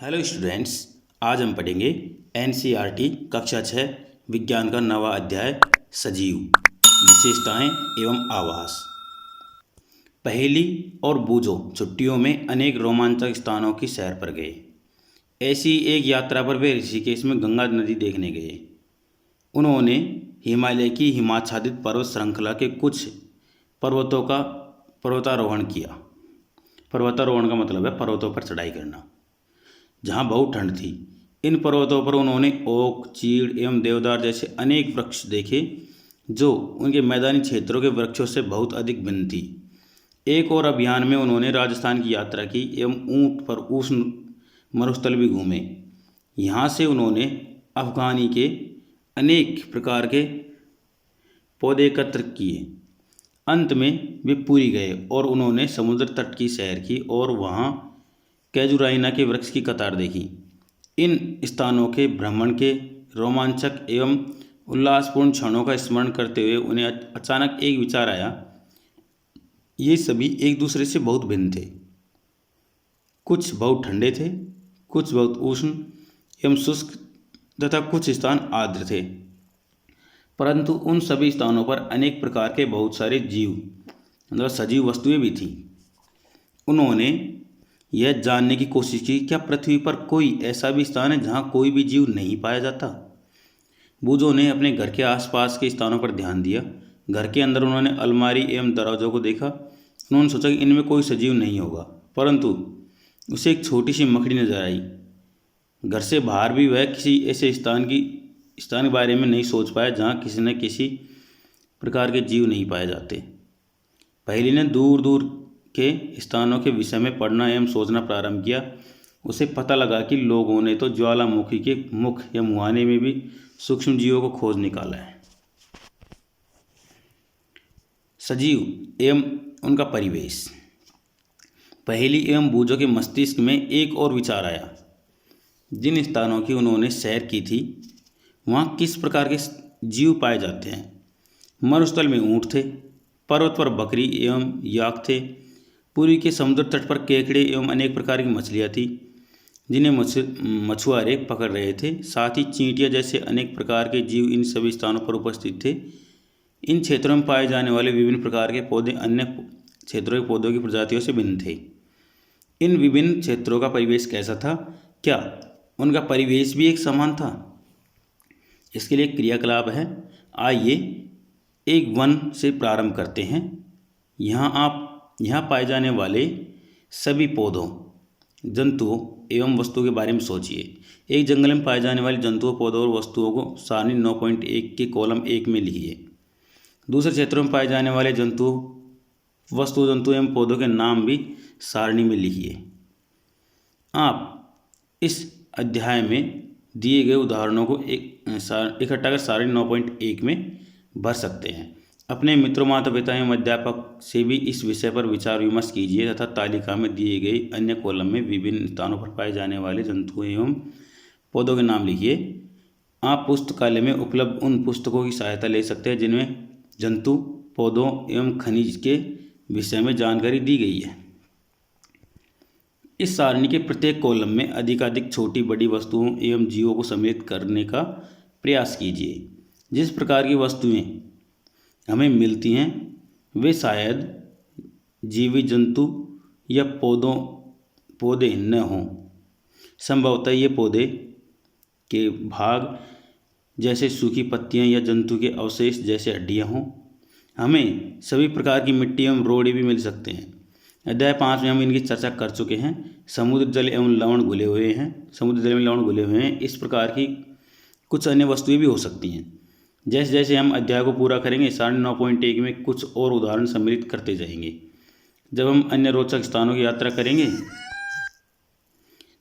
Hello students, आज हम पढ़ेंगे एनसीईआरटी कक्षा 6 विज्ञान का नवा अध्याय सजीव, विशेषताएं एवं आवास। पहेली और बूझो छुट्टियों में अनेक रोमांचक स्थानों की सैर पर गए। ऐसी एक यात्रा पर वे ऋषिकेश में गंगा नदी देखने गए। उन्होंने हिमालय की हिमाच्छादित पर्वत श्रृंखला के कुछ पर्वतों का पर्वतारोहण किया। पर्वतारोहण का मतलब है पर्वतों पर चढ़ाई करना, जहाँ बहुत ठंड थी। इन पर्वतों पर उन्होंने ओक, चीड़ एवं देवदार जैसे अनेक वृक्ष देखे, जो उनके मैदानी क्षेत्रों के वृक्षों से बहुत अधिक भिन्न थी। एक और अभियान में उन्होंने राजस्थान की यात्रा की एवं ऊंट पर उष्ण मरुस्थल भी घूमे। यहाँ से उन्होंने अफगानी के अनेक प्रकार के पौधे एकत्र किए। अंत में वे पुरी गए और उन्होंने समुद्र तट की सैर की और वहाँ कैजुराइना के वृक्ष की कतार देखी। इन स्थानों के भ्रमण के रोमांचक एवं उल्लासपूर्ण क्षणों का स्मरण करते हुए उन्हें अचानक एक विचार आया। ये सभी एक दूसरे से बहुत भिन्न थे। कुछ बहुत ठंडे थे, कुछ बहुत उष्ण एवं शुष्क तथा कुछ स्थान आर्द्र थे, परंतु उन सभी स्थानों पर अनेक प्रकार के बहुत सारे जीव मतलब सजीव वस्तुएं भी थीं। उन्होंने यह जानने की कोशिश की, क्या पृथ्वी पर कोई ऐसा भी स्थान है जहाँ कोई भी जीव नहीं पाया जाता। बूझो ने अपने घर के आसपास के स्थानों पर ध्यान दिया। घर के अंदर उन्होंने अलमारी एवं दरवाजों को देखा। उन्होंने सोचा कि इनमें कोई सजीव नहीं होगा, परंतु उसे एक छोटी सी मकड़ी नजर आई। घर से बाहर भी वह किसी ऐसे स्थान के बारे में नहीं सोच पाया जहाँ किसी न किसी प्रकार के जीव नहीं पाए जाते। पहेली ने दूर दूर के स्थानों के विषय में पढ़ना एवं सोचना प्रारंभ किया। उसे पता लगा कि लोगों ने तो ज्वालामुखी के मुख या मुहाने में भी सूक्ष्म जीवों को खोज निकाला है। सजीव एवं उनका परिवेश। पहेली एवं बूझो के मस्तिष्क में एक और विचार आया। जिन स्थानों की उन्होंने सैर की थी, वहाँ किस प्रकार के जीव पाए जाते हैं। मरुस्थल में ऊँट थे, पर्वत पर बकरी एवं याक थे, पुरी के समुद्र तट पर केकड़े एवं अनेक प्रकार की मछलियाँ थी जिन्हें मछुआरे पकड़ रहे थे। साथ ही चींटियाँ जैसे अनेक प्रकार के जीव इन सभी स्थानों पर उपस्थित थे। इन क्षेत्रों में पाए जाने वाले विभिन्न प्रकार के पौधे अन्य क्षेत्रों के पौधों की प्रजातियों से भिन्न थे। इन विभिन्न क्षेत्रों का परिवेश कैसा था? क्या उनका परिवेश भी एक समान था? इसके लिए क्रियाकलाप है। आइए एक वन से प्रारंभ करते हैं। यहाँ पाए जाने वाले सभी पौधों, जंतुओं एवं वस्तुओं के बारे में सोचिए। एक जंगल में पाए जाने वाले जंतुओं, पौधों और वस्तुओं को सारणी 9.1 के कॉलम 1 में लिखिए। दूसरे क्षेत्रों में पाए जाने वाले जंतु एवं पौधों के नाम भी सारणी में लिखिए। आप इस अध्याय में दिए गए उदाहरणों को इकट्ठा कर सारणी 9.1 में भर सकते हैं। अपने मित्रों, माता पिता एवं अध्यापक से भी इस विषय पर विचार विमर्श कीजिए तथा तालिका में दिए गए अन्य कॉलम में विभिन्न स्थानों पर पाए जाने वाले जंतुओं एवं पौधों के नाम लिखिए। आप पुस्तकालय में उपलब्ध उन पुस्तकों की सहायता ले सकते हैं जिनमें जंतु, पौधों एवं खनिज के विषय में जानकारी दी गई है। इस सारणी के प्रत्येक कॉलम में अधिकाधिक छोटी बड़ी वस्तुओं एवं जीवों को सम्मिलित करने का प्रयास कीजिए। जिस प्रकार की वस्तुएं हमें मिलती हैं वे शायद जीवी जंतु या पौधे न हों। संभवतः ये पौधे के भाग जैसे सूखी पत्तियां या जंतु के अवशेष जैसे हड्डियां हों। हमें सभी प्रकार की मिट्टी एवं रोड़े भी मिल सकते हैं। अध्याय 5 में हम इनकी चर्चा कर चुके हैं। समुद्र जल में लवण घुले हुए हैं। इस प्रकार की कुछ अन्य वस्तुएं भी हो सकती हैं। जैसे जैसे हम अध्याय को पूरा करेंगे, सारणी 9.1 में कुछ और उदाहरण सम्मिलित करते जाएंगे। जब हम अन्य रोचक स्थानों की यात्रा करेंगे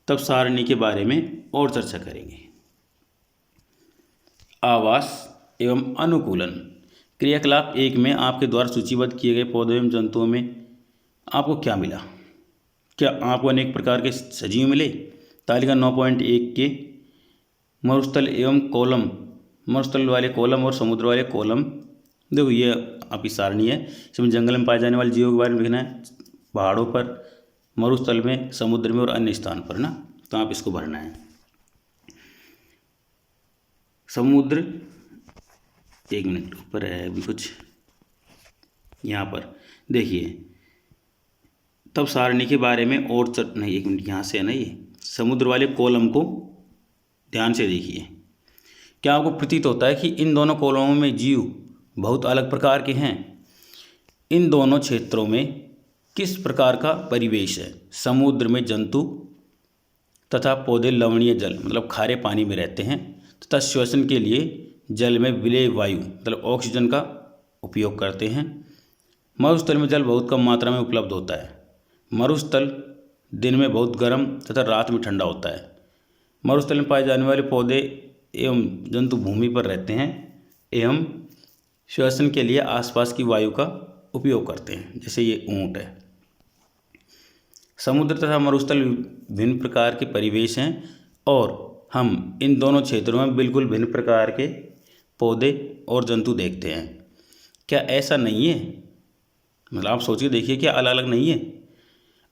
तब सारणी के बारे में और चर्चा करेंगे। आवास एवं अनुकूलन। क्रियाकलाप 1 में आपके द्वारा सूचीबद्ध किए गए पौधों एवं जंतुओं में आपको क्या मिला? क्या आपको अनेक प्रकार के सजीव मिले? तालिका 9.1 के मरुस्थल वाले कॉलम और समुद्र वाले कॉलम, देखो ये आपकी सारणी है। इसमें जंगल में पाए जाने वाले जीवों के बारे में लिखना है, पहाड़ों पर, मरुस्थल में, समुद्र में और अन्य स्थान पर ना। तो आप इसको भरना है। समुद्र, एक मिनट ऊपर है अभी कुछ, यहाँ पर देखिए, तब सारणी के बारे में और नहीं, एक मिनट, यहाँ से है ना, ये समुद्र वाले कॉलम को ध्यान से देखिए। क्या आपको प्रतीत होता है कि इन दोनों कॉलमों में जीव बहुत अलग प्रकार के हैं? इन दोनों क्षेत्रों में किस प्रकार का परिवेश है? समुद्र में जंतु तथा पौधे लवणीय जल मतलब खारे पानी में रहते हैं तथा श्वसन के लिए जल में विलेय वायु मतलब ऑक्सीजन का उपयोग करते हैं। मरुस्थल में जल बहुत कम मात्रा में उपलब्ध होता है। मरुस्थल दिन में बहुत गर्म तथा रात में ठंडा होता है। मरुस्थल में पाए जाने वाले पौधे एवं जंतु भूमि पर रहते हैं एवं श्वसन के लिए आसपास की वायु का उपयोग करते हैं, जैसे ये ऊंट है। समुद्र तथा मरुस्थल भिन्न प्रकार के परिवेश हैं और हम इन दोनों क्षेत्रों में बिल्कुल भिन्न प्रकार के पौधे और जंतु देखते हैं। क्या ऐसा नहीं है? मतलब आप सोचिए, देखिए, क्या अलग अलग नहीं है?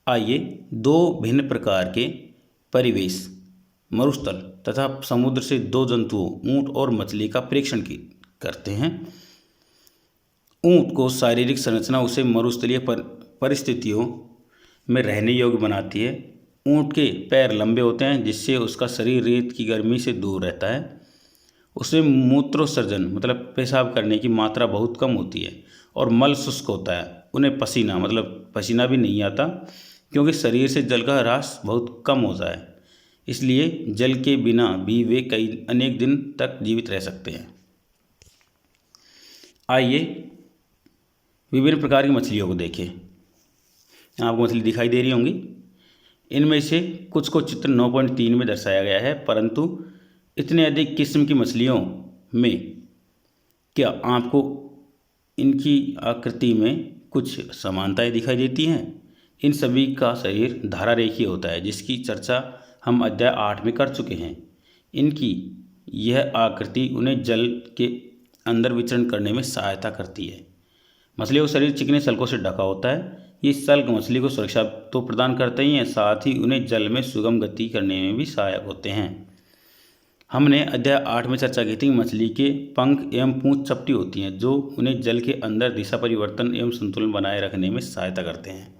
आइए दो भिन्न प्रकार के परिवेश मरुस्थल तथा समुद्र से दो जंतुओं ऊंट और मछली का परीक्षण करते हैं। ऊंट को शारीरिक संरचना उसे मरुस्थलीय परिस्थितियों में रहने योग्य बनाती है। ऊंट के पैर लंबे होते हैं जिससे उसका शरीर रेत की गर्मी से दूर रहता है। उसमें मूत्रोत्सर्जन मतलब पेशाब करने की मात्रा बहुत कम होती है और मल शुष्क होता है। उन्हें पसीना मतलब पसीना भी नहीं आता क्योंकि शरीर से जल का ह्रास बहुत कम होता है, इसलिए जल के बिना भी वे अनेक दिन तक जीवित रह सकते हैं। आइए विभिन्न प्रकार की मछलियों को देखें। आपको मछली दिखाई दे रही होंगी। इनमें से कुछ को चित्र 9.3 में दर्शाया गया है, परंतु इतने अधिक किस्म की मछलियों में क्या आपको इनकी आकृति में कुछ समानताएं दिखाई देती हैं? इन सभी का शरीर धारा रेखीय होता है, जिसकी चर्चा हम अध्याय 8 में कर चुके हैं। इनकी यह आकृति उन्हें जल के अंदर विचरण करने में सहायता करती है। मछलियों का शरीर चिकने सल्कों से ढका होता है। ये सल्क मछली को सुरक्षा तो प्रदान करते ही हैं, साथ ही उन्हें जल में सुगम गति करने में भी सहायक होते हैं। हमने अध्याय 8 में चर्चा की थी कि मछली के पंख एवं पूंछ चपटी होती हैं, जो उन्हें जल के अंदर दिशा परिवर्तन एवं संतुलन बनाए रखने में सहायता करते हैं।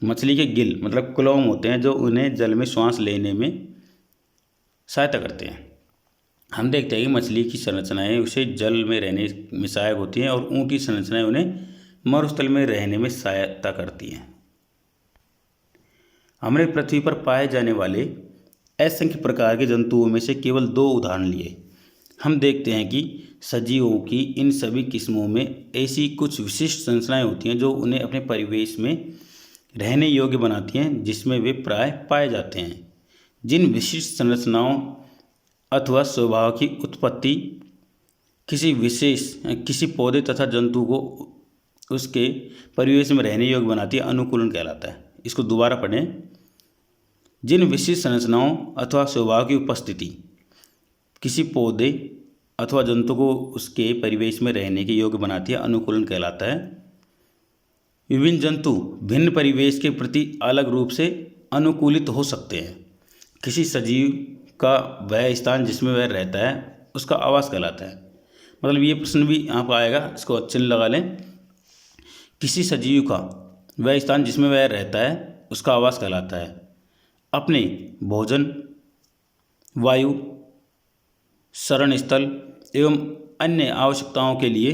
मछली के गिल मतलब क्लोम होते हैं, जो उन्हें जल में श्वास लेने में सहायता करते हैं। हम देखते हैं कि मछली की संरचनाएं उसे जल में रहने में सहायक होती हैं और ऊंट की संरचनाएं उन्हें मरुस्थल में रहने में सहायता करती हैं। हमने पृथ्वी पर पाए जाने वाले असंख्य प्रकार के जंतुओं में से केवल 2 उदाहरण लिए। हम देखते हैं कि सजीवों की इन सभी किस्मों में ऐसी कुछ विशिष्ट संरचनाएं होती हैं जो उन्हें अपने परिवेश में रहने योग्य बनाती हैं, जिसमें वे प्राय पाए जाते हैं। जिन विशिष्ट संरचनाओं अथवा स्वभाव की उत्पत्ति किसी पौधे तथा जंतु को उसके परिवेश में रहने योग्य बनाती है, अनुकूलन कहलाता है। इसको दोबारा पढ़ें। जिन विशिष्ट संरचनाओं अथवा स्वभाव की उपस्थिति किसी पौधे अथवा जंतु को उसके परिवेश में रहने के योग्य बनाती है, अनुकूलन कहलाता है। विभिन्न जंतु भिन्न परिवेश के प्रति अलग रूप से अनुकूलित हो सकते हैं। किसी सजीव का वह स्थान जिसमें वह रहता है उसका आवास कहलाता है। मतलब ये प्रश्न भी यहाँ पर आएगा, इसको चिन्ह लगा लें। किसी सजीव का वह स्थान जिसमें वह रहता है उसका आवास कहलाता है। अपने भोजन, वायु, शरण स्थल एवं अन्य आवश्यकताओं के लिए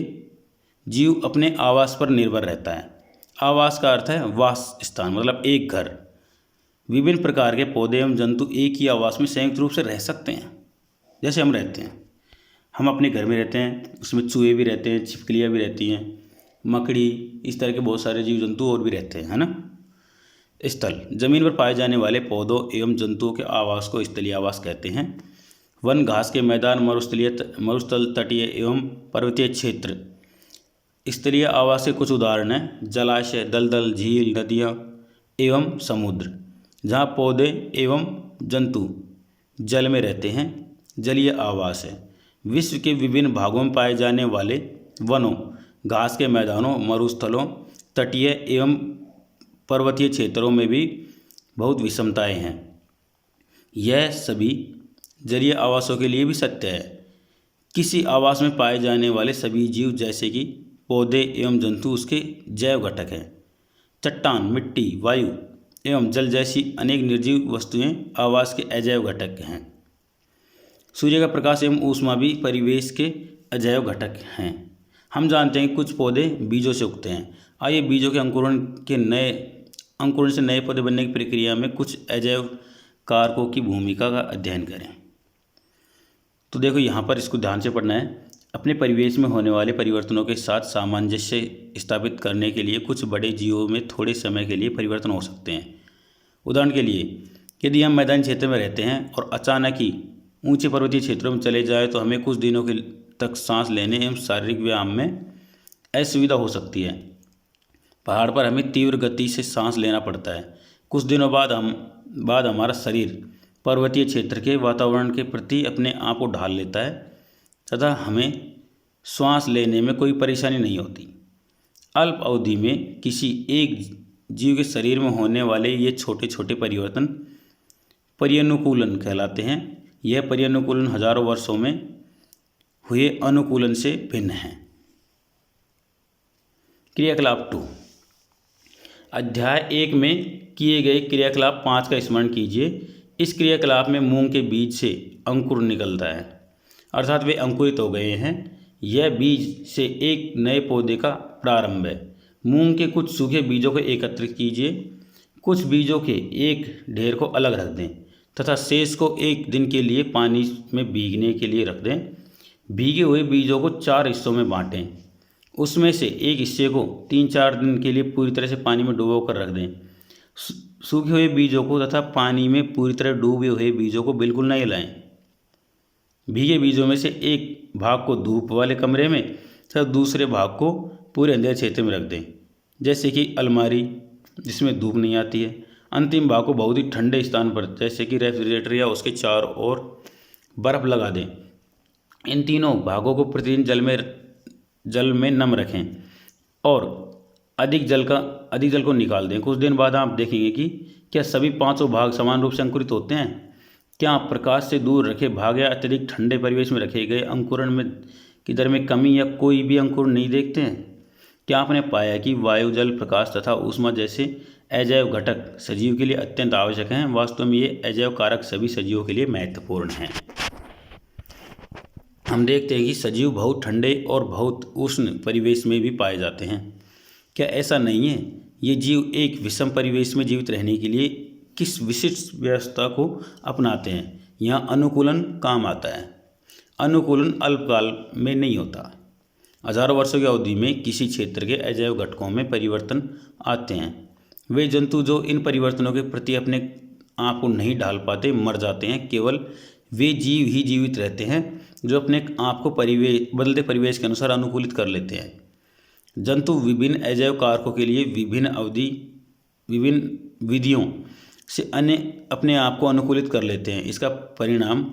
जीव अपने आवास पर निर्भर रहता है। आवास का अर्थ है वास स्थान मतलब एक घर। विभिन्न प्रकार के पौधे एवं जंतु एक ही आवास में संयुक्त रूप से रह सकते हैं। जैसे हम रहते हैं, हम अपने घर में रहते हैं, उसमें चूहे भी रहते हैं, छिपकलियाँ भी रहती हैं, मकड़ी, इस तरह के बहुत सारे जीव जंतु और भी रहते हैं, है ना। स्थल जमीन पर पाए जाने वाले पौधों एवं जंतुओं के आवास को स्थलीय आवास कहते हैं। वन, घास के मैदान, मरुस्थल, तटीय एवं पर्वतीय क्षेत्र स्थलीय आवास के कुछ उदाहरण हैं। जलाशय, दलदल, झील, नदियाँ एवं समुद्र, जहाँ पौधे एवं जंतु जल में रहते हैं, जलीय आवास है। विश्व के विभिन्न भागों में पाए जाने वाले वनों, घास के मैदानों, मरुस्थलों, तटीय एवं पर्वतीय क्षेत्रों में भी बहुत विषमताएं हैं। यह सभी जलीय आवासों के लिए भी सत्य है। किसी आवास में पाए जाने वाले सभी जीव जैसे कि पौधे एवं जंतु उसके जैव घटक हैं। चट्टान, मिट्टी, वायु एवं जल जैसी अनेक निर्जीव वस्तुएं आवास के अजैव घटक हैं। सूर्य का प्रकाश एवं ऊष्मा भी परिवेश के अजैव घटक हैं। हम जानते हैं कि कुछ पौधे बीजों से उगते हैं। आइए बीजों के अंकुरण से नए पौधे बनने की प्रक्रिया में कुछ अजैव कारकों की भूमिका का अध्ययन करें। तो देखो यहाँ पर इसको ध्यान से पढ़ना है। अपने परिवेश में होने वाले परिवर्तनों के साथ सामंजस्य स्थापित करने के लिए कुछ बड़े जीवों में थोड़े समय के लिए परिवर्तन हो सकते हैं। उदाहरण के लिए, यदि हम मैदानी क्षेत्र में रहते हैं और अचानक ही ऊंचे पर्वतीय क्षेत्रों में चले जाएं तो हमें कुछ दिनों के तक सांस लेने एवं शारीरिक व्यायाम में असुविधा हो सकती है। पहाड़ पर हमें तीव्र गति से सांस लेना पड़ता है। कुछ दिनों बाद हमारा शरीर पर्वतीय क्षेत्र के वातावरण के प्रति अपने आप को ढाल लेता है तथा हमें श्वास लेने में कोई परेशानी नहीं होती। अल्प अवधि में किसी एक जीव के शरीर में होने वाले ये छोटे छोटे परिवर्तन पर्यानुकूलन कहलाते हैं। यह पर्यानुकूलन हजारों वर्षों में हुए अनुकूलन से भिन्न है। क्रियाकलाप 2। अध्याय 1 में किए गए क्रियाकलाप 5 का स्मरण कीजिए। इस क्रियाकलाप में मूंग के बीज से अंकुर निकलता है, अर्थात वे अंकुरित हो गए हैं। यह बीज से एक नए पौधे का प्रारंभ है। मूंग के कुछ सूखे बीजों को एकत्रित कीजिए। कुछ बीजों के एक ढेर को अलग रख दें तथा शेष को एक दिन के लिए पानी में भीगने के लिए रख दें। भीगे हुए बीजों को 4 हिस्सों में बांटें। उसमें से एक हिस्से को 3-4 दिन के लिए पूरी तरह से पानी में डुबो कर रख दें। सूखे हुए बीजों को तथा पानी में पूरी तरह डूबे हुए बीजों को बिल्कुल नहीं हिलाएं। भीगे बीजों में से एक भाग को धूप वाले कमरे में तथा दूसरे भाग को पूरे अंधेरे क्षेत्र में रख दें, जैसे कि अलमारी जिसमें धूप नहीं आती है। अंतिम भाग को बहुत ही ठंडे स्थान पर, जैसे कि रेफ्रिजरेटर या उसके चारों ओर बर्फ लगा दें। इन तीनों भागों को प्रतिदिन जल में नम रखें और अधिक जल को निकाल दें। कुछ दिन बाद आप देखेंगे कि क्या सभी 5 भाग समान रूप से अंकुरित होते हैं। क्या आप प्रकाश से दूर रखे भाग या अत्यधिक ठंडे परिवेश में रखे गए अंकुरण में की दर में कमी या कोई भी अंकुर नहीं देखते हैं। क्या आपने पाया कि वायु, जल, प्रकाश तथा ऊष्मा जैसे अजैव घटक सजीव के लिए अत्यंत आवश्यक हैं। वास्तव में ये अजैव कारक सभी सजीवों के लिए महत्वपूर्ण हैं। हम देखते हैं कि सजीव बहुत ठंडे और बहुत उष्ण परिवेश में भी पाए जाते हैं। क्या ऐसा नहीं है? ये जीव एक विषम परिवेश में जीवित रहने के लिए किस विशिष्ट व्यवस्था को अपनाते हैं। यहाँ अनुकूलन काम आता है। अनुकूलन अल्पकाल में नहीं होता। हजारों वर्षों की अवधि में किसी क्षेत्र के अजैव घटकों में परिवर्तन आते हैं। वे जंतु जो इन परिवर्तनों के प्रति अपने आप को नहीं ढाल पाते मर जाते हैं। केवल वे जीव ही जीवित रहते हैं जो अपने आप को बदलते परिवेश के अनुसार अनुकूलित कर लेते हैं। जंतु विभिन्न अजैव कारकों के लिए विभिन्न विधियों से अपने आप को अनुकूलित कर लेते हैं। इसका परिणाम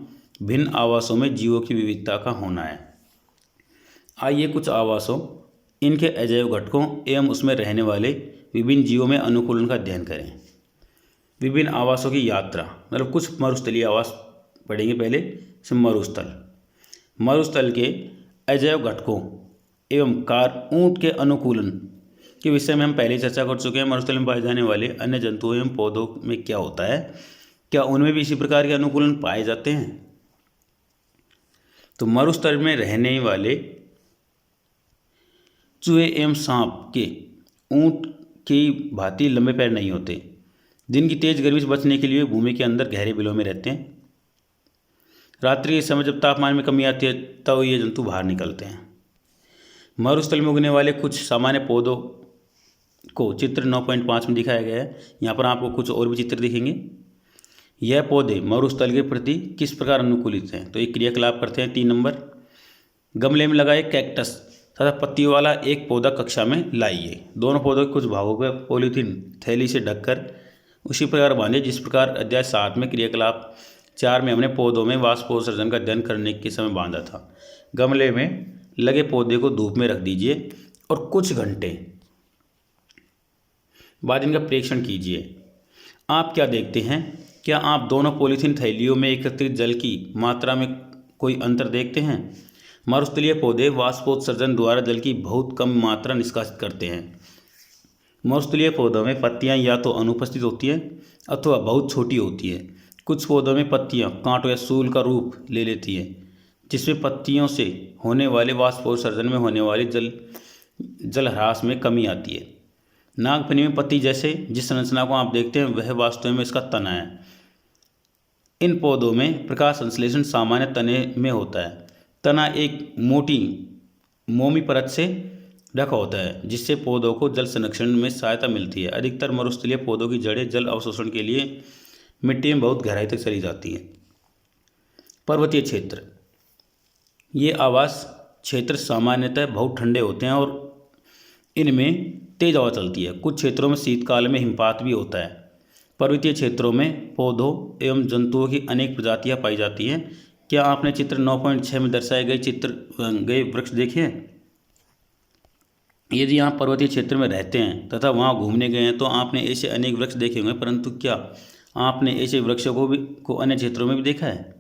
भिन्न आवासों में जीवों की विविधता का होना है। आइए कुछ आवासों, इनके अजैव घटकों एवं उसमें रहने वाले विभिन्न जीवों में अनुकूलन का अध्ययन करें। विभिन्न आवासों की यात्रा, मतलब कुछ मरुस्थलीय आवास पढ़ेंगे। पहले से मरुस्थल के अजैव घटकों एवं ऊंट के अनुकूलन के विषय में हम पहले चर्चा कर चुके हैं। मरुस्थल में पाए जाने वाले अन्य जंतुओं एवं पौधों में क्या होता है, क्या उनमें भी इसी प्रकार के अनुकूलन पाए जाते हैं। तो मरुस्थल में रहने वाले चूहे एवं सांप के ऊंट की भांति लंबे पैर नहीं होते। दिन की तेज गर्मी से बचने के लिए भूमि के अंदर गहरे बिलों में रहते हैं। रात्रि के समय जब तापमान में कमी आती है तब ये जंतु बाहर निकलते हैं। मरुस्थल में उगने वाले कुछ सामान्य पौधों को चित्र 9.5 में दिखाया गया है। यहाँ पर आपको कुछ और भी चित्र दिखेंगे। यह पौधे मरुस्थल के प्रति किस प्रकार अनुकूलित हैं। तो एक क्रियाकलाप करते हैं। 3 नंबर, गमले में लगाए कैक्टस तथा पत्तियों वाला एक पौधा कक्षा में लाइए। दोनों पौधों के कुछ भागों को पॉलीथीन थैली से ढककर उसी प्रकार बांधिए जिस प्रकार अध्याय 7 में क्रियाकलाप 4 में हमने पौधों में वाष्पोत्सर्जन का अध्ययन करने के समय बांधा था। गमले में लगे पौधे को धूप में रख दीजिए और कुछ घंटे बाद इनका परीक्षण कीजिए। आप क्या देखते हैं क्या आप दोनों पॉलीथीन थैलियों में एकत्रित जल की मात्रा में कोई अंतर देखते हैं? मरुस्थलीय पौधे वाष्पोत्सर्जन द्वारा जल की बहुत कम मात्रा निष्कासित करते हैं। मरुस्थलीय पौधों में पत्तियां या तो अनुपस्थित होती हैं अथवा बहुत छोटी होती हैं। कुछ पौधों में पत्तियां कांटों या सूल का रूप ले लेती हैं, जिसमें पत्तियों से होने वाले वाष्पोत्सर्जन में होने वाली जल ह्रास में कमी आती है। नागफनी में पत्ती जैसे जिस संरचना को आप देखते हैं वह वास्तव में इसका तना है। इन पौधों में प्रकाश संश्लेषण सामान्य तने में होता है। तना एक मोटी मोमी परत से ढका होता है, जिससे पौधों को जल संरक्षण में सहायता मिलती है। अधिकतर मरुस्थलीय पौधों की जड़ें जल अवशोषण के लिए मिट्टी में बहुत गहराई तक चली जाती हैं। पर्वतीय क्षेत्र, ये आवास क्षेत्र सामान्यतः बहुत ठंडे होते हैं और इनमें तेज हवा चलती है। कुछ क्षेत्रों में शीतकाल में हिमपात भी होता है। पर्वतीय क्षेत्रों में पौधों एवं जंतुओं की अनेक प्रजातियां पाई जाती हैं। क्या आपने चित्र 9.6 में दर्शाए गए वृक्ष देखे हैं? यदि आप पर्वतीय क्षेत्र में रहते हैं तथा वहां घूमने गए हैं तो आपने ऐसे अनेक वृक्ष देखे होंगे, परंतु क्या आपने ऐसे वृक्षों को अन्य क्षेत्रों में भी देखा है?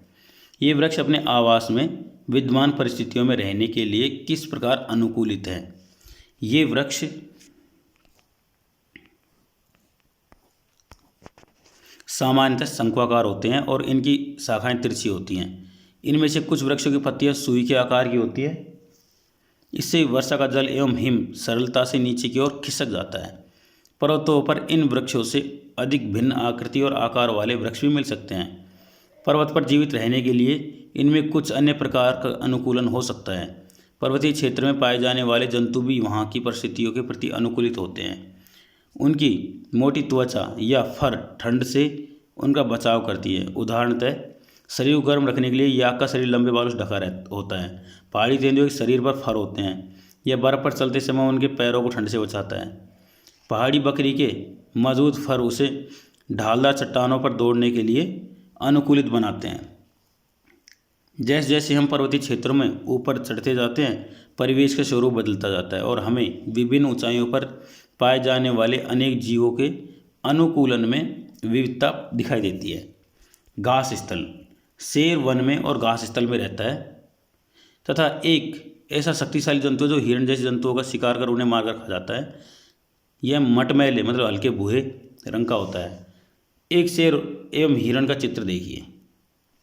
ये वृक्ष अपने आवास में विद्यमान परिस्थितियों में रहने के लिए किस प्रकार अनुकूलित हैं? ये वृक्ष सामान्यतः शंक्वाकार होते हैं और इनकी शाखाएं तिरछी होती हैं। इनमें से कुछ वृक्षों की पत्तियां सुई के आकार की होती है। इससे वर्षा का जल एवं हिम सरलता से नीचे की ओर खिसक जाता है। पर्वतों पर इन वृक्षों से अधिक भिन्न आकृति और आकार वाले वृक्ष भी मिल सकते हैं। पर्वत पर जीवित रहने के लिए इनमें कुछ अन्य प्रकार का अनुकूलन हो सकता है। पर्वतीय क्षेत्र में पाए जाने वाले जंतु भी वहाँ की परिस्थितियों के प्रति अनुकूलित होते हैं। उनकी मोटी त्वचा या फर ठंड से उनका बचाव करती है। उदाहरणतः शरीर को गर्म रखने के लिए याक का शरीर लंबे बालों से ढका होता है। पहाड़ी तेंदुओं के शरीर पर फर होते हैं। यह बर्फ पर चलते समय उनके पैरों को ठंड से बचाता है। पहाड़ी बकरी के मौजूद फर उसे ढालदार चट्टानों पर दौड़ने के लिए अनुकूलित बनाते हैं। जैसे जैसे हम पर्वतीय क्षेत्रों में ऊपर चढ़ते जाते हैं, परिवेश का स्वरूप बदलता जाता है और हमें विभिन्न ऊंचाइयों पर पाए जाने वाले अनेक जीवों के अनुकूलन में विविधता दिखाई देती है। घास स्थल, शेर वन में और घास स्थल में रहता है तथा एक ऐसा शक्तिशाली जंतु जो हिरण जैसे जंतुओं का शिकार कर उन्हें मारकर खा जाता है। यह मटमैले मतलब हल्के भूरे रंग का होता है। एक शेर एवं हिरण का चित्र देखिए,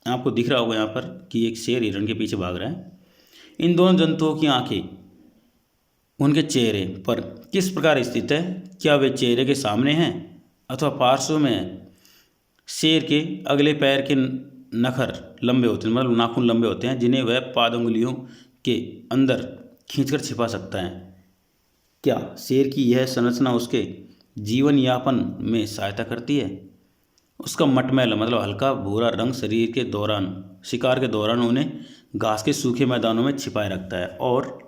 आपको दिख रहा होगा यहाँ पर कि एक शेर हिरण के पीछे भाग रहा है। इन दोनों जंतुओं की आंखें उनके चेहरे पर किस प्रकार स्थित है? क्या वे चेहरे के सामने हैं अथवा पार्श्व में हैं? शेर के अगले पैर के नखर लंबे होते हैं, मतलब नाखून लंबे होते हैं, जिन्हें वह पादंगुलियों के अंदर खींचकर छिपा सकता है। क्या शेर की यह संरचना उसके जीवन यापन में सहायता करती है? उसका मटमैला मतलब हल्का भूरा रंग शरीर के दौरान शिकार के दौरान उन्हें घास के सूखे मैदानों में छिपाए रखता है और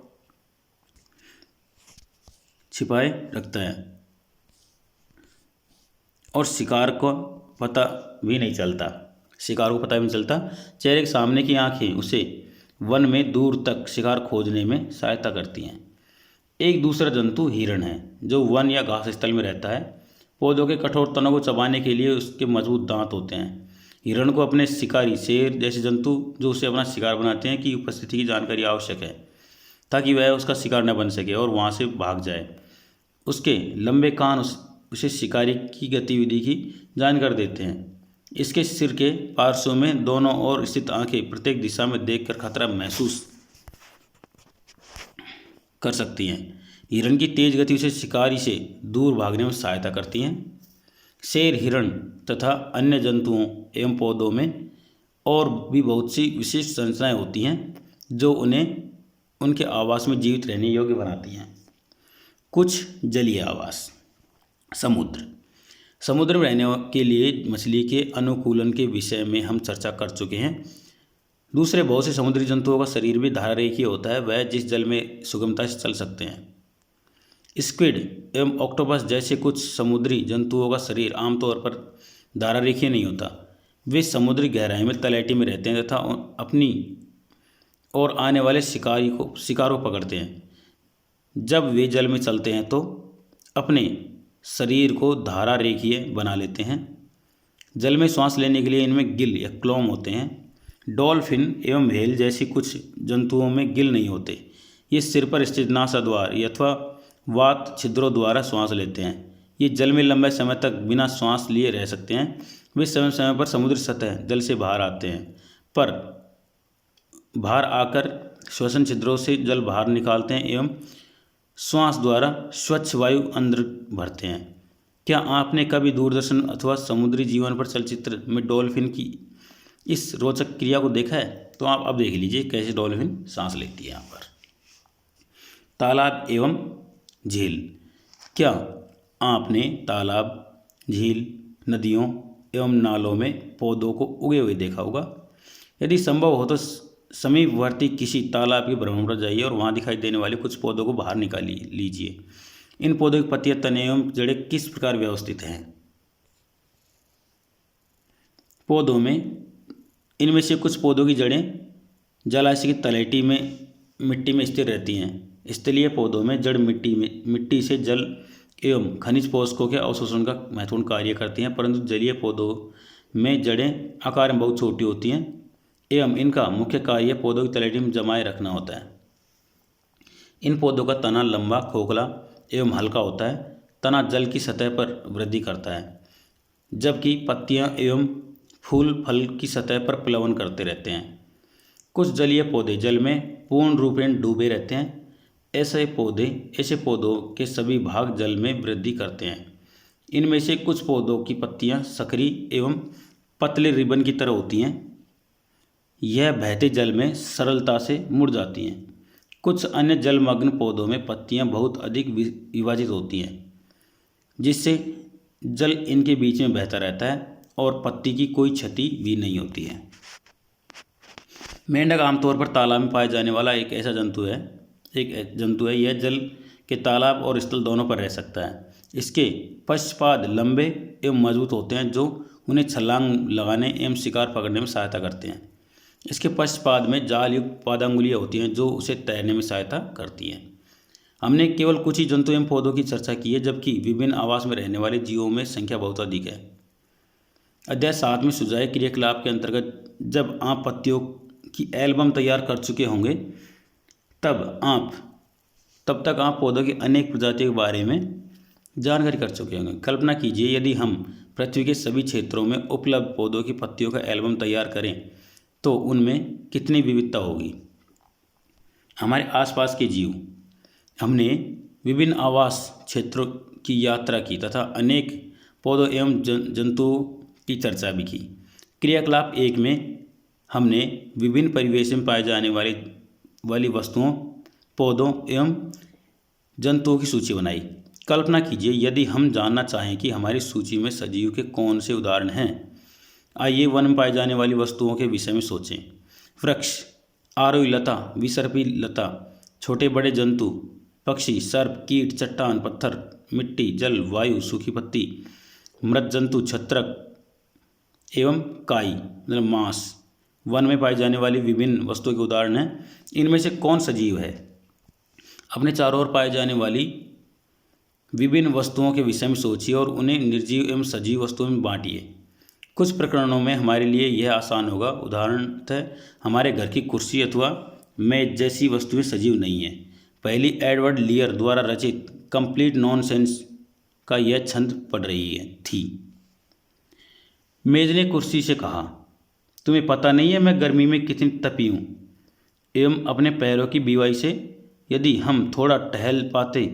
शिकार को पता भी नहीं चलता। चेहरे के सामने की आंखें उसे वन में दूर तक शिकार खोजने में सहायता करती हैं। एक दूसरा जंतु हिरण है, जो वन या घास स्थल में रहता है। पौधों के कठोर तनों को चबाने के लिए उसके मजबूत दांत होते हैं। हिरण को अपने शिकारी शेर जैसे जंतु जो उसे अपना शिकार बनाते हैं की उपस्थिति की जानकारी आवश्यक है, ताकि वह उसका शिकार न बन सके और वहाँ से भाग जाए। उसके लंबे कान उसे शिकारी की गतिविधि की जानकारी देते हैं। इसके सिर के पार्श्व में दोनों ओर स्थित आंखें प्रत्येक दिशा में देखकर खतरा महसूस कर सकती हैं। हिरण की तेज गति उसे शिकारी से दूर भागने में सहायता करती हैं। शेर, हिरण तथा अन्य जंतुओं एवं पौधों में और भी बहुत सी विशिष्ट संरचनाएं होती हैं जो उन्हें उनके आवास में जीवित रहने योग्य बनाती हैं। कुछ जलीय आवास। समुद्र में रहने के लिए मछली के अनुकूलन के विषय में हम चर्चा कर चुके हैं। दूसरे बहुत से समुद्री जंतुओं का शरीर भी धारारेखीय होता है, वह जिस जल में सुगमता से चल सकते हैं। स्क्विड एवं ऑक्टोपस जैसे कुछ समुद्री जंतुओं का शरीर आमतौर पर धारारेखीय नहीं होता। वे समुद्री गहराई में तलैटी में रहते हैं तथा अपनी और आने वाले शिकार को पकड़ते हैं। जब वे जल में चलते हैं तो अपने शरीर को धारारेखीय बना लेते हैं। जल में सांस लेने के लिए इनमें गिल या क्लोम होते हैं। डॉल्फिन एवं व्हेल जैसी कुछ जंतुओं में गिल नहीं होते। ये सिर पर स्थित नासाद्वार अथवा वात छिद्रों द्वारा श्वास लेते हैं। ये जल में लंबे समय तक बिना श्वास लिए रह सकते हैं। वे समय समय पर समुद्री सतह जल से बाहर आते हैं, पर बाहर आकर श्वसन छिद्रों से जल बाहर निकालते हैं एवं श्वास द्वारा स्वच्छ वायु अंदर भरते हैं। क्या आपने कभी दूरदर्शन अथवा समुद्री जीवन पर चलचित्र में डॉल्फिन की इस रोचक क्रिया को देखा है? तो आप अब देख लीजिए कैसे डॉल्फिन सांस लेती है। यहाँ पर तालाब एवं झील। क्या आपने तालाब, झील, नदियों एवं नालों में पौधों को उगे हुए देखा होगा? यदि संभव हो तो समीपवर्ती किसी तालाब के भ्रमण पर जाइए और वहाँ दिखाई देने वाले कुछ पौधों को बाहर निकाल लीजिए। इन पौधों की पत्तियां, तने एवं जड़ें किस प्रकार व्यवस्थित हैं? पौधों में इनमें से कुछ पौधों की जड़ें जलाशय की तलहटी में मिट्टी में स्थिर रहती हैं। स्थलीय पौधों में जड़ मिट्टी से जल एवं खनिज पोषकों के अवशोषण का महत्वपूर्ण कार्य करती हैं, परंतु जलीय पौधों में जड़ें आकार में बहुत छोटी होती हैं एवं इनका मुख्य कार्य पौधों की तलहटी में जमाए रखना होता है। इन पौधों का तना लंबा, खोखला एवं हल्का होता है। तना जल की सतह पर वृद्धि करता है, जबकि पत्तियां एवं फूल फल की सतह पर प्लवन करते रहते हैं। कुछ जलीय पौधे जल में पूर्ण रूपेण डूबे रहते हैं। ऐसे पौधों के सभी भाग जल में वृद्धि करते हैं। इनमें से कुछ पौधों की पत्तियां सक्रिय एवं पतले रिबन की तरह होती हैं। यह बहते जल में सरलता से मुड़ जाती हैं। कुछ अन्य जलमग्न पौधों में पत्तियां बहुत अधिक विभाजित होती हैं, जिससे जल इनके बीच में बहता रहता है और पत्ती की कोई क्षति भी नहीं होती है। मेंढक आमतौर पर तालाब में पाया जाने वाला एक जंतु है। यह जल के तालाब और स्थल दोनों पर रह सकता है। इसके पश्चपाद लंबे एवं मजबूत होते हैं, जो उन्हें छलांग लगाने एवं शिकार पकड़ने में सहायता करते हैं। इसके पश्चपाद में जाल युक्त पादांगुलियाँ होती हैं, जो उसे तैरने में सहायता करती हैं। हमने केवल कुछ ही जंतु एवं पौधों की चर्चा की है, जबकि विभिन्न आवास में रहने वाले जीवों में संख्या बहुत अधिक है। अध्याय 7 में सुझाए क्रियाकलाप के अंतर्गत जब आप पत्तियों की एल्बम तैयार कर चुके होंगे, तब तक आप पौधों की अनेक प्रजातियों के बारे में जानकारी कर चुके होंगे। कल्पना कीजिए यदि हम पृथ्वी के सभी क्षेत्रों में उपलब्ध पौधों की पत्तियों का एल्बम तैयार करें तो उनमें कितनी विविधता होगी। हमारे आसपास के जीव। हमने विभिन्न आवास क्षेत्रों की यात्रा की तथा अनेक पौधों एवं जंतुओं की चर्चा भी की। क्रियाकलाप 1 में हमने विभिन्न परिवेश में पाए जाने वाली वस्तुओं, पौधों एवं जंतुओं की सूची बनाई। कल्पना कीजिए यदि हम जानना चाहें कि हमारी सूची में सजीव के कौन से उदाहरण हैं। आइए वन में पाई जाने वाली वस्तुओं के विषय में सोचें। वृक्ष, आरोही लता, विसर्पी लता, छोटे बड़े जंतु, पक्षी, सर्प, कीट, चट्टान, पत्थर, मिट्टी, जल, वायु, सूखी पत्ती, मृत जंतु, छत्रक एवं काई मतलब मांस वन में पाई जाने वाली विभिन्न वस्तुओं के उदाहरण हैं। इनमें से कौन सजीव है? अपने चारों ओर पाई जाने वाली विभिन्न वस्तुओं के विषय में सोचिए और उन्हें निर्जीव एवं सजीव वस्तुओं में बांटिए। कुछ प्रकरणों में हमारे लिए यह आसान होगा। उदाहरणतः हमारे घर की कुर्सी अथवा मेज जैसी वस्तुएं सजीव नहीं हैं। पहली एडवर्ड लियर द्वारा रचित कंप्लीट नॉनसेंस का यह छंद पढ़ रही थी। मेज ने कुर्सी से कहा, तुम्हें पता नहीं है मैं गर्मी में कितनी तपी हूँ। एवं अपने पैरों की बीवाई से, यदि हम थोड़ा टहल पाते,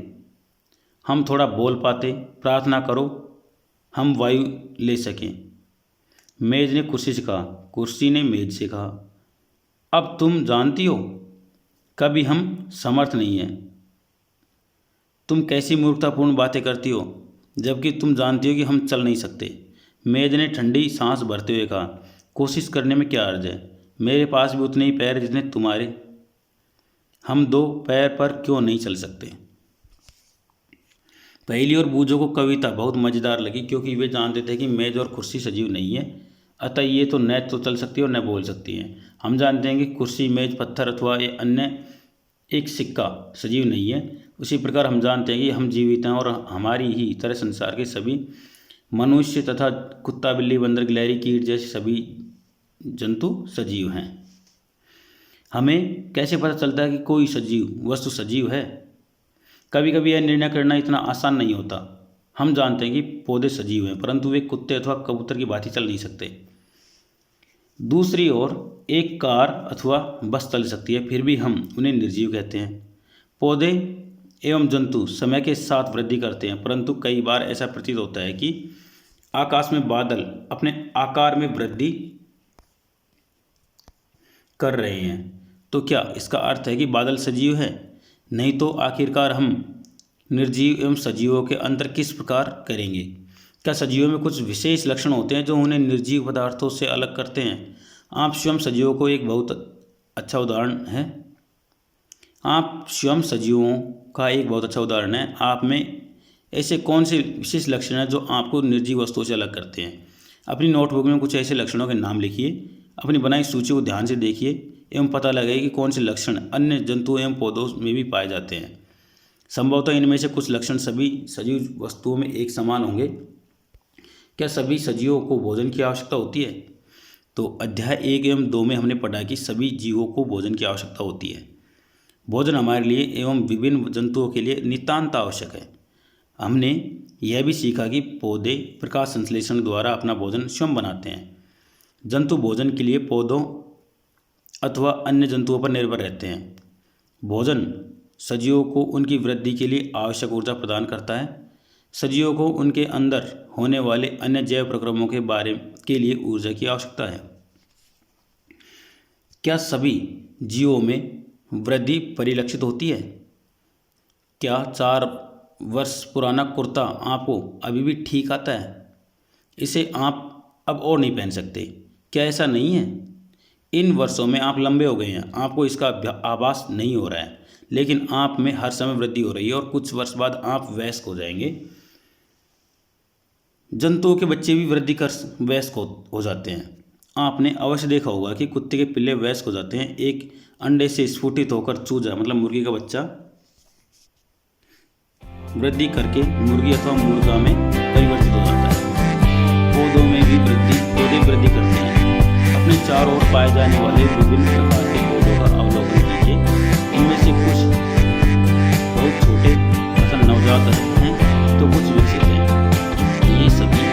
हम थोड़ा बोल पाते, प्रार्थना करो, हम वायु ले सकें। मेज ने कुर्सी से कहा। कुर्सी ने मेज से कहा, अब तुम जानती हो कभी हम समर्थ नहीं हैं। तुम कैसी मूर्खतापूर्ण बातें करती हो, जबकि तुम जानती हो कि हम चल नहीं सकते। मेज ने ठंडी सांस भरते हुए कहा, कोशिश करने में क्या अर्ज है, मेरे पास भी उतने ही पैर जितने तुम्हारे। हम 2 पैर पर क्यों नहीं चल सकते। पहेली और बूझों को कविता बहुत मज़ेदार लगी, क्योंकि वे जानते थे कि मेज और कुर्सी सजीव नहीं है, अतः ये तो न तो चल सकती है और न बोल सकती हैं। हम जानते हैं कि कुर्सी, मेज, पत्थर अथवा ये अन्य एक सिक्का सजीव नहीं है। उसी प्रकार हम जानते हैं कि हम जीवित हैं और हमारी ही तरह संसार के सभी मनुष्य तथा कुत्ता, बिल्ली, बंदर, गिलहरी, कीट जैसे सभी जंतु सजीव हैं। हमें कैसे पता चलता है कि कोई सजीव वस्तु सजीव है? कभी कभी यह निर्णय करना इतना आसान नहीं होता। हम जानते हैं कि पौधे सजीव हैं, परंतु वे कुत्ते अथवा कबूतर की भांति चल नहीं सकते। दूसरी ओर एक कार अथवा बस चल सकती है, फिर भी हम उन्हें निर्जीव कहते हैं। पौधे एवं जंतु समय के साथ वृद्धि करते हैं, परंतु कई बार ऐसा प्रतीत होता है कि आकाश में बादल अपने आकार में वृद्धि कर रहे हैं। तो क्या इसका अर्थ है कि बादल सजीव है? नहीं तो आखिरकार हम निर्जीव एवं सजीवों के अंतर किस प्रकार करेंगे? क्या सजीवों में कुछ विशेष लक्षण होते हैं जो उन्हें निर्जीव पदार्थों से अलग करते हैं? आप स्वयं सजीवों को एक बहुत अच्छा उदाहरण है। आप स्वयं सजीवों का एक बहुत अच्छा उदाहरण है। आप में ऐसे कौन से विशेष लक्षण हैं जो आपको निर्जीव वस्तुओं से अलग करते हैं? अपनी नोटबुक में कुछ ऐसे लक्षणों के नाम लिखिए, अपनी बनाई सूची को ध्यान से देखिए एवं पता लगाइए कि कौन से लक्षण अन्य जंतुओं एवं पौधों में भी पाए जाते हैं। संभवतः इनमें से कुछ लक्षण सभी सजीव वस्तुओं में एक समान होंगे। क्या सभी सजीवों को भोजन की आवश्यकता होती है? तो अध्याय 1 एवं 2 में हमने पढ़ा कि सभी जीवों को भोजन की आवश्यकता होती है। भोजन हमारे लिए एवं विभिन्न जंतुओं के लिए नितांत आवश्यक है। हमने यह भी सीखा कि पौधे प्रकाश संश्लेषण द्वारा अपना भोजन स्वयं बनाते हैं। जंतु भोजन के लिए पौधों अथवा अन्य जंतुओं पर निर्भर रहते हैं। भोजन सजीवों को उनकी वृद्धि के लिए आवश्यक ऊर्जा प्रदान करता है। सजीवों को उनके अंदर होने वाले अन्य जैव प्रक्रमों के लिए ऊर्जा की आवश्यकता है। क्या सभी जीवों में वृद्धि परिलक्षित होती है? क्या 4 वर्ष पुराना कुर्ता आपको अभी भी ठीक आता है? इसे आप अब और नहीं पहन सकते। क्या ऐसा नहीं है? इन वर्षों में आप लंबे हो गए हैं, आपको इसका आभास नहीं हो रहा है, लेकिन आप में हर समय वृद्धि हो रही है और कुछ वर्ष बाद आप वयस्क हो जाएंगे। जंतुओं के बच्चे भी वृद्धि कर वयस्क हो जाते हैं। आपने अवश्य देखा होगा कि कुत्ते के पिल्ले वयस्क हो जाते हैं। एक अंडे से स्फुटित होकर चूजा मतलब मुर्गी का बच्चा वृद्धि करके मुर्गी अथवा मुर्गा में परिवर्तित हो जाता है। पौधों में भी पौधे वृद्धि करते हैं। अपने चारों ओर पाए जाने वाले विभिन्न प्रकार के पौधों का अवलोकन कीजिए। इनमें से कुछ बहुत छोटे तथा नवजात हैं तो कुछ विकसित हैं। ये सभी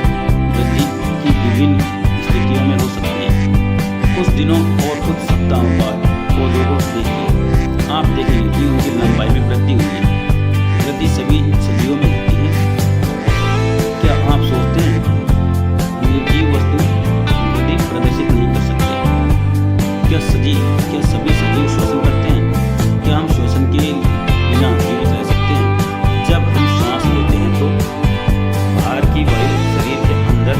वृद्धि की विभिन्न स्थितियों में हो सकती है। कुछ दिनों और कुछ सप्ताहों बाद पौधों को देखिए। आप देखेंगे कि उनकी लंबाई में वृद्धि हुई है। वृद्धि सभी सदियों में होती है। क्या आप सोचते हैं निर्जीव वस्तु वृद्धि प्रदर्शित नहीं कर सकते? क्या सभी सजीव श्वसन करते हैं? क्या हम श्वसन के बिना जीवित रह सकते हैं? जब हम सांस लेते हैं तो बाहर की वायु शरीर के अंदर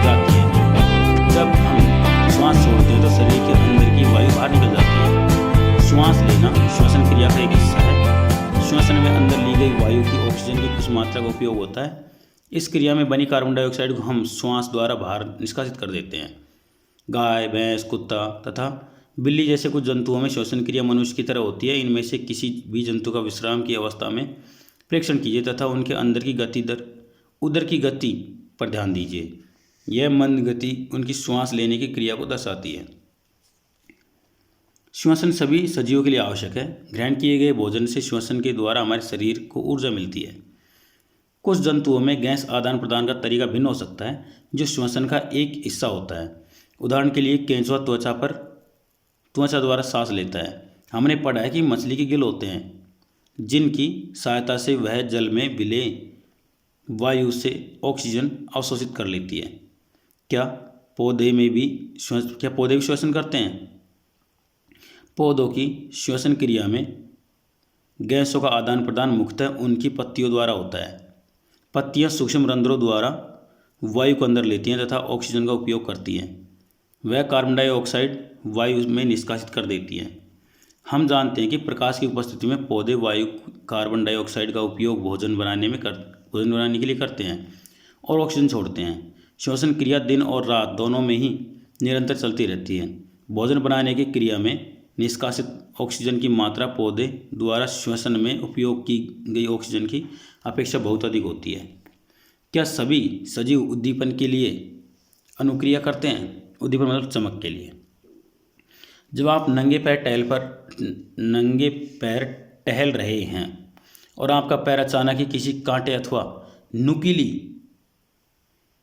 जाती है। जब हम श्वास छोड़ते हैं तो शरीर के अंदर की वायु बाहर निकल जाती है। श्वास लेना श्वसन क्रिया का एक हिस्सा है। श्वसन में अंदर ली गई वायु की ऑक्सीजन की कुछ मात्रा का उपयोग होता है। इस क्रिया में बनी कार्बन डाइऑक्साइड को हम श्वास द्वारा बाहर निष्कासित कर देते हैं। गाय, भैंस, कुत्ता तथा बिल्ली जैसे कुछ जंतुओं में श्वसन क्रिया मनुष्य की तरह होती है। इनमें से किसी भी जंतु का विश्राम की अवस्था में परीक्षण कीजिए तथा उनके अंदर की गति उदर की गति पर ध्यान दीजिए। यह मंद गति उनकी श्वास लेने की क्रिया को दर्शाती है। श्वसन सभी सजीवों के लिए आवश्यक है। ग्रहण किए गए भोजन से श्वसन के द्वारा हमारे शरीर को ऊर्जा मिलती है। कुछ जंतुओं में गैस आदान प्रदान का तरीका भिन्न हो सकता है, जो श्वसन का एक हिस्सा होता है। उदाहरण के लिए केंचुआ त्वचा द्वारा सांस लेता है। हमने पढ़ा है कि मछली के गिल होते हैं, जिनकी सहायता से वह जल में विलय वायु से ऑक्सीजन अवशोषित कर लेती है। क्या पौधे भी श्वसन करते हैं? पौधों की श्वसन क्रिया में गैसों का आदान प्रदान मुख्यतः उनकी पत्तियों द्वारा होता है। पत्तियां सूक्ष्म रंध्रों द्वारा वायु को अंदर लेती हैं तथा ऑक्सीजन का उपयोग करती हैं। वह कार्बन डाइऑक्साइड वायु में निष्कासित कर देती हैं। हम जानते हैं कि प्रकाश की उपस्थिति में पौधे वायु कार्बन डाइऑक्साइड का उपयोग भोजन बनाने के लिए करते हैं और ऑक्सीजन छोड़ते हैं। श्वसन क्रिया दिन और रात दोनों में ही निरंतर चलती रहती है। भोजन बनाने की क्रिया में निष्कासित ऑक्सीजन की मात्रा पौधे द्वारा श्वसन में उपयोग की गई ऑक्सीजन की अपेक्षा बहुत अधिक होती है। क्या सभी सजीव उद्दीपन के लिए अनुक्रिया करते हैं? उद्दीपन मतलब चमक के लिए। जब आप नंगे पैर टहल रहे हैं और आपका पैर अचानक ही किसी कांटे अथवा नुकीली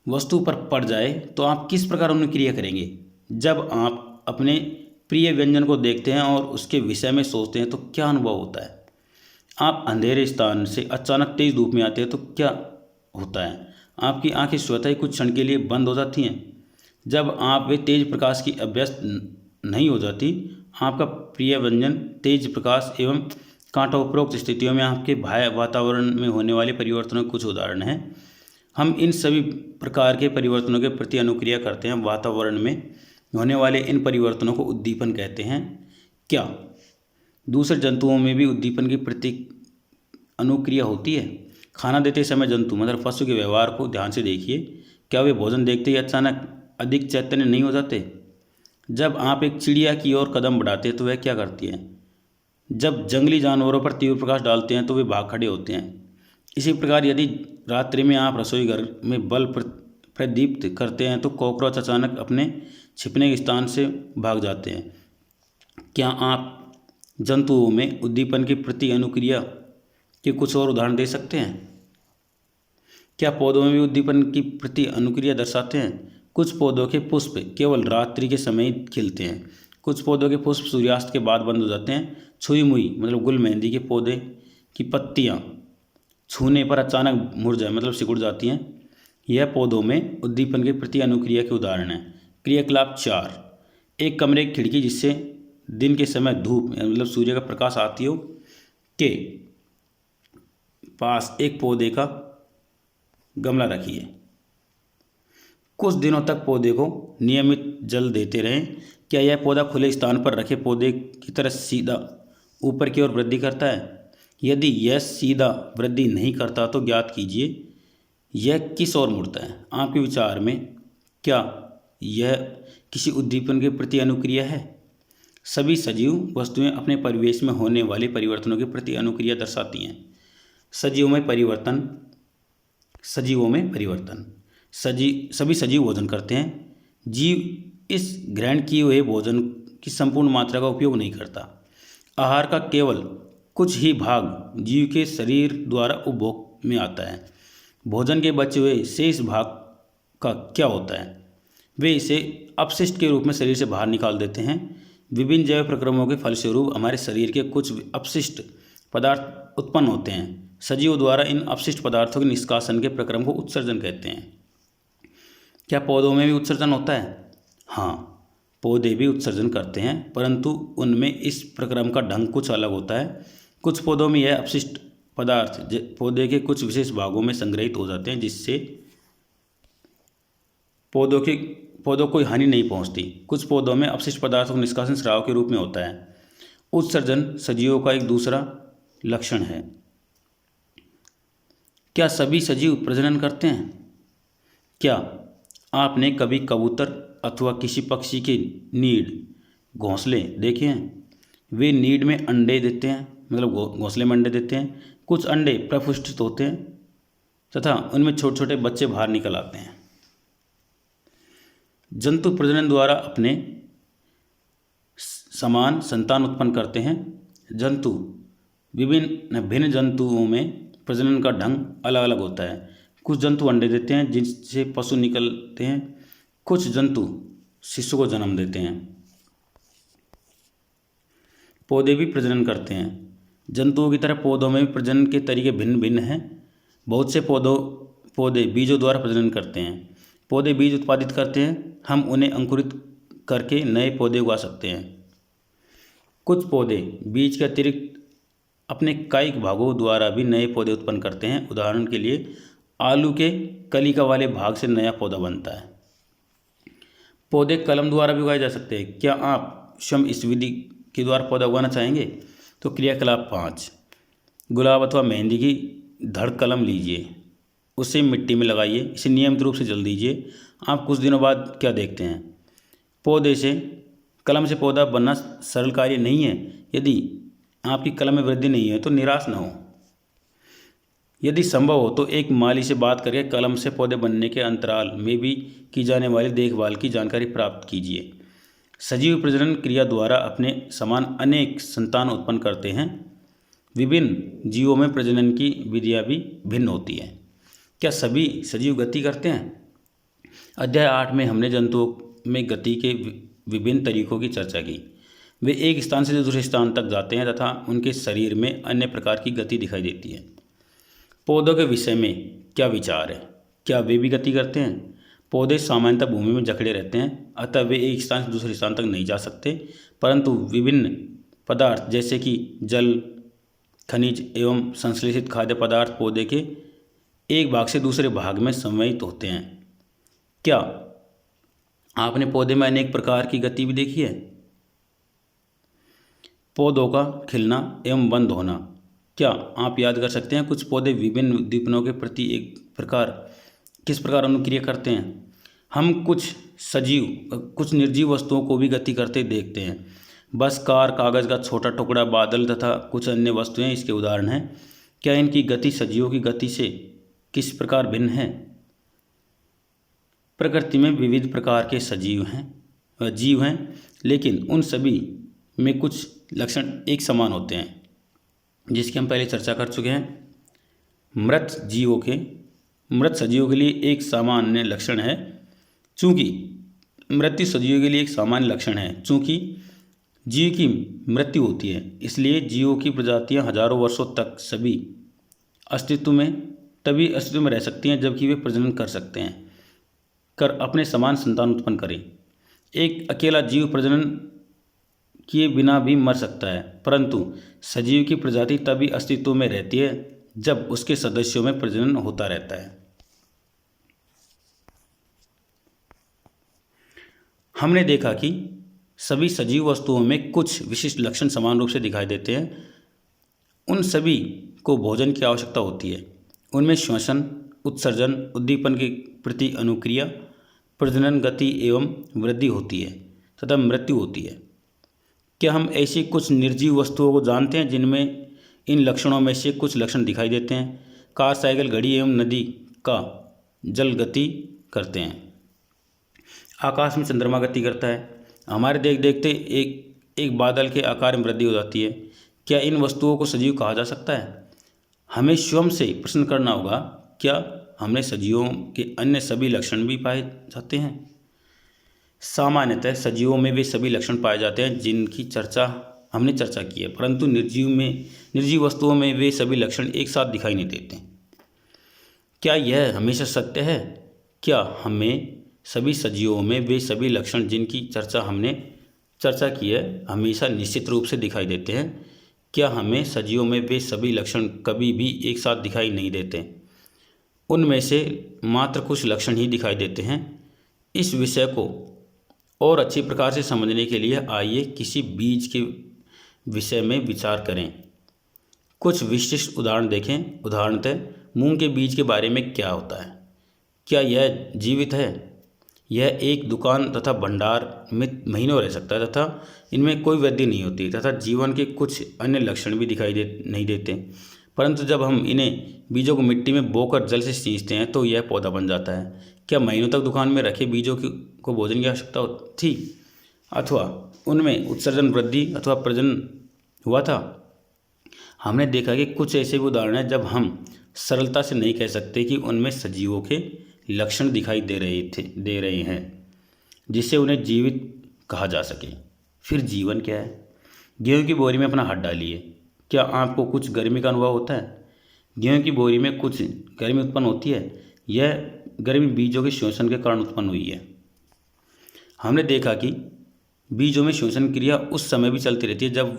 वस्तु पर पड़ जाए तो आप किस प्रकार अनुक्रिया करेंगे? जब आप अपने प्रिय व्यंजन को देखते हैं और उसके विषय में सोचते हैं तो क्या अनुभव होता है? आप अंधेरे स्थान से अचानक तेज धूप में आते हैं तो क्या होता है? आपकी आंखें स्वतः ही कुछ क्षण के लिए बंद हो जाती हैं। जब आप वे तेज प्रकाश की अभ्यस्त नहीं हो जाती, आपका प्रिय व्यंजन तेज प्रकाश एवं कांटा उपरोक्त स्थितियों में आपके बाह्य वातावरण में होने वाले परिवर्तनों के कुछ उदाहरण हैं। हम इन सभी प्रकार के परिवर्तनों के प्रति अनुक्रिया करते हैं। वातावरण में होने वाले इन परिवर्तनों को उद्दीपन कहते हैं। क्या दूसरे जंतुओं में भी उद्दीपन की प्रति अनुक्रिया होती है? खाना देते समय जंतु मतलब पशु के व्यवहार को ध्यान से देखिए। क्या वे भोजन देखते ही अचानक अधिक चैतन्य नहीं हो जाते? जब आप एक चिड़िया की ओर कदम बढ़ाते हैं तो वह क्या करती है? जब जंगली जानवरों पर तीव्र प्रकाश डालते हैं तो वे भाग खड़े होते हैं। इसी प्रकार यदि रात्रि में आप रसोई घर में बल्ब प्रदीप्त करते हैं तो कॉकरोच अचानक अपने छिपने के स्थान से भाग जाते हैं। क्या आप जंतुओं में उद्दीपन की प्रति अनुक्रिया के कुछ और उदाहरण दे सकते हैं? क्या पौधों में भी उद्दीपन की प्रति अनुक्रिया दर्शाते हैं? कुछ पौधों के पुष्प केवल रात्रि के समय ही खिलते हैं। कुछ पौधों के पुष्प सूर्यास्त के बाद बंद हो जाते हैं। छुई मुई मतलब गुल मेहंदी के पौधे की पत्तियां छूने पर अचानक मुरझा मतलब सिकुड़ जाती हैं। यह पौधों में उद्दीपन के प्रति अनुक्रिया के उदाहरण हैं। क्रियाकलाप 4। एक कमरे की खिड़की जिससे दिन के समय धूप मतलब सूर्य का प्रकाश आती हो के पास एक पौधे का गमला रखिए। कुछ दिनों तक पौधे को नियमित जल देते रहें। क्या यह पौधा खुले स्थान पर रखे पौधे की तरह सीधा ऊपर की ओर वृद्धि करता है? यदि यह सीधा वृद्धि नहीं करता तो ज्ञात कीजिए यह किस ओर मुड़ता है। आपके विचार में क्या यह किसी उद्दीपन के प्रति अनुक्रिया है? सभी सजीव वस्तुएं अपने परिवेश में होने वाले परिवर्तनों के प्रति अनुक्रिया दर्शाती हैं। सजीवों में परिवर्तन सभी सजीव भोजन करते हैं। जीव इस ग्रहण किए हुए भोजन की संपूर्ण मात्रा का उपयोग नहीं करता। आहार का केवल कुछ ही भाग जीव के शरीर द्वारा उपभोग में आता है। भोजन के बचे हुए शेष भाग का क्या होता है? वे इसे अपशिष्ट के रूप में शरीर से बाहर निकाल देते हैं। विभिन्न जैव प्रक्रमों के फलस्वरूप हमारे शरीर के कुछ अपशिष्ट पदार्थ उत्पन्न होते हैं। सजीवों द्वारा इन अपशिष्ट पदार्थों के निष्कासन के प्रक्रम को उत्सर्जन कहते हैं। क्या पौधों में भी उत्सर्जन होता है? हाँ, पौधे भी उत्सर्जन करते हैं, परंतु उनमें इस प्रक्रम का ढंग कुछ अलग होता है। कुछ पौधों में यह अपशिष्ट पदार्थ पौधे के कुछ विशेष भागों में संग्रहित हो जाते हैं, जिससे पौधों को हानि नहीं पहुंचती। कुछ पौधों में अपशिष्ट पदार्थों का निष्कासन स्राव के रूप में होता है। उत्सर्जन सजीवों का एक दूसरा लक्षण है। क्या सभी सजीव प्रजनन करते हैं? क्या आपने कभी कबूतर अथवा किसी पक्षी के नीड घोंसले देखे हैं? वे नीड में अंडे देते हैं मतलब घोंसले में अंडे देते हैं। कुछ अंडे प्रपुष्टित होते हैं तथा उनमें छोटे छोटे बच्चे बाहर निकल आते हैं। जंतु प्रजनन द्वारा अपने समान संतान उत्पन्न करते हैं। जंतु भिन्न जंतुओं में प्रजनन का ढंग अलग अलग होता है। कुछ जंतु अंडे देते हैं जिनसे पशु निकलते हैं। कुछ जंतु शिशु को जन्म देते हैं। पौधे भी प्रजनन करते हैं। जंतुओं की तरह पौधों में भी प्रजनन के तरीके भिन्न भिन्न हैं। बहुत से पौधे बीजों द्वारा प्रजनन करते हैं। पौधे बीज उत्पादित करते हैं। हम उन्हें अंकुरित करके नए पौधे उगा सकते हैं। कुछ पौधे बीज के अतिरिक्त अपने कायिक भागों द्वारा भी नए पौधे उत्पन्न करते हैं। उदाहरण के लिए आलू के कलिका वाले भाग से नया पौधा बनता है। पौधे कलम द्वारा भी उगाए जा सकते हैं। क्या आप स्वयं इस विधि के द्वारा पौधा उगाना चाहेंगे? तो क्रियाकलाप 5। गुलाब अथवा मेहंदी की धड़ कलम लीजिए, उसे मिट्टी में लगाइए, इसे नियमित रूप से जल दीजिए। आप कुछ दिनों बाद क्या देखते हैं? कलम से पौधा बनना सरल कार्य नहीं है। यदि आपकी कलम में वृद्धि नहीं है तो निराश न हो। यदि संभव हो तो एक माली से बात करके कलम से पौधे बनने के अंतराल में भी की जाने वाली देखभाल की जानकारी प्राप्त कीजिए। सजीव प्रजनन क्रिया द्वारा अपने समान अनेक संतान उत्पन्न करते हैं। विभिन्न जीवों में प्रजनन की विधियाँ भी भिन्न होती हैं। क्या सभी सजीव गति करते हैं? अध्याय 8 में हमने जंतुओं में गति के विभिन्न तरीकों की चर्चा की। वे एक स्थान से दूसरे स्थान तक जाते हैं तथा उनके शरीर में अन्य प्रकार की गति दिखाई देती है। पौधों के विषय में क्या विचार है? क्या वे भी गति करते हैं? पौधे सामान्यतः भूमि में जकड़े रहते हैं, अतः वे एक स्थान से दूसरे स्थान तक नहीं जा सकते, परंतु विभिन्न पदार्थ जैसे कि जल, खनिज एवं संश्लेषित खाद्य पदार्थ पौधे के एक भाग से दूसरे भाग में संवहित होते हैं। क्या आपने पौधे में अनेक प्रकार की गति भी देखी है? पौधों का खिलना एवं बंद होना। क्या आप याद कर सकते हैं कुछ पौधे विभिन्न उद्दीपनों के प्रति किस प्रकार अनुक्रिया करते हैं? हम कुछ निर्जीव वस्तुओं को भी गति करते देखते हैं। बस, कार, कागज़ का छोटा टुकड़ा, बादल तथा कुछ अन्य वस्तुएं इसके उदाहरण हैं। क्या इनकी गति सजीवों की गति से किस प्रकार भिन्न है? प्रकृति में विविध प्रकार के जीव हैं, लेकिन उन सभी में कुछ लक्षण एक समान होते हैं, जिसकी हम पहले चर्चा कर चुके हैं। मृत सजीवों के लिए एक सामान्य लक्षण है, चूँकि मृत्यु सजीवों के लिए एक सामान्य लक्षण है। चूँकि जीव की मृत्यु होती है, इसलिए जीवों की प्रजातियां हजारों वर्षों तक अस्तित्व में रह सकती हैं, जबकि वे प्रजनन कर अपने समान संतान उत्पन्न करें। एक अकेला जीव प्रजनन किए बिना भी मर सकता है, परंतु सजीव की प्रजाति तभी अस्तित्व में रहती है जब उसके सदस्यों में प्रजनन होता रहता है। हमने देखा कि सभी सजीव वस्तुओं में कुछ विशिष्ट लक्षण समान रूप से दिखाई देते हैं। उन सभी को भोजन की आवश्यकता होती है। उनमें श्वसन, उत्सर्जन, उद्दीपन के प्रति अनुक्रिया, प्रजनन, गति एवं वृद्धि होती है तथा मृत्यु होती है। क्या हम ऐसी कुछ निर्जीव वस्तुओं को जानते हैं जिनमें इन लक्षणों में से कुछ लक्षण दिखाई देते हैं? कार, साइकिल, घड़ी एवं नदी का जल गति करते हैं। आकाश में चंद्रमा गति करता है। हमारे देखते एक बादल के आकार में वृद्धि हो जाती है। क्या इन वस्तुओं को सजीव कहा जा सकता है? हमें स्वयं से प्रश्न करना होगा, क्या हमने सजीवों के अन्य सभी लक्षण भी पाए जाते हैं? सामान्यतः सजीवों में वे सभी लक्षण पाए जाते हैं जिनकी हमने चर्चा की है, परंतु निर्जीव वस्तुओं में वे सभी लक्षण एक साथ दिखाई नहीं देते। क्या यह हमेशा सत्य है? क्या हमें सभी सजीवों में वे सभी लक्षण जिनकी हमने चर्चा की है हमेशा निश्चित रूप से दिखाई देते हैं? क्या हमें सजीवों में वे सभी लक्षण कभी भी एक साथ दिखाई नहीं देते? उनमें से मात्र कुछ लक्षण ही दिखाई देते हैं। इस विषय को और अच्छी प्रकार से समझने के लिए आइए किसी बीज के विषय में विचार करें। कुछ विशिष्ट उदाहरण देखें। उदाहरणतः मूंग के बीज के बारे में क्या होता है? क्या यह जीवित है? यह एक दुकान तथा भंडार में महीनों रह सकता है तथा इनमें कोई वृद्धि नहीं होती तथा जीवन के कुछ अन्य लक्षण भी नहीं देते, परंतु जब हम इन्हें बीजों को मिट्टी में बोकर जल से सींचते हैं तो यह पौधा बन जाता है। क्या महीनों तक दुकान में रखे बीजों को भोजन की आवश्यकता थी अथवा उनमें उत्सर्जन, वृद्धि अथवा प्रजनन हुआ था? हमने देखा कि कुछ ऐसे भी उदाहरण हैं जब हम सरलता से नहीं कह सकते कि उनमें सजीवों के लक्षण दिखाई दे रहे हैं जिससे उन्हें जीवित कहा जा सके। फिर जीवन क्या है? गेहूं की बोरी में अपना हाथ डालिए। क्या आपको कुछ गर्मी का अनुभव होता है? गेहूं की बोरी में कुछ गर्मी उत्पन्न होती है। यह गर्मी बीजों के शोषण के कारण उत्पन्न हुई है। हमने देखा कि बीजों में शोषण क्रिया उस समय भी चलती रहती है जब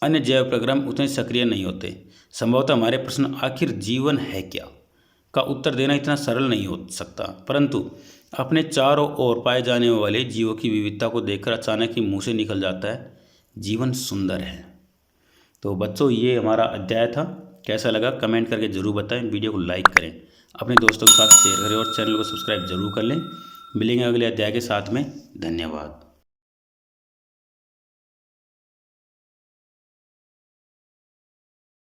अन्य जैव प्रक्रम उतने सक्रिय नहीं होते। संभवतः हमारे प्रश्न आखिर जीवन है क्या का उत्तर देना इतना सरल नहीं हो सकता, परंतु अपने चारों ओर पाए जाने वाले जीवों की विविधता को देखकर अचानक ही मुंह से निकल जाता है, जीवन सुंदर है। तो बच्चों, ये हमारा अध्याय था। कैसा लगा कमेंट करके ज़रूर बताएं। वीडियो को लाइक करें, अपने दोस्तों के साथ शेयर करें और चैनल को सब्सक्राइब जरूर कर लें। मिलेंगे अगले अध्याय के साथ में। धन्यवाद।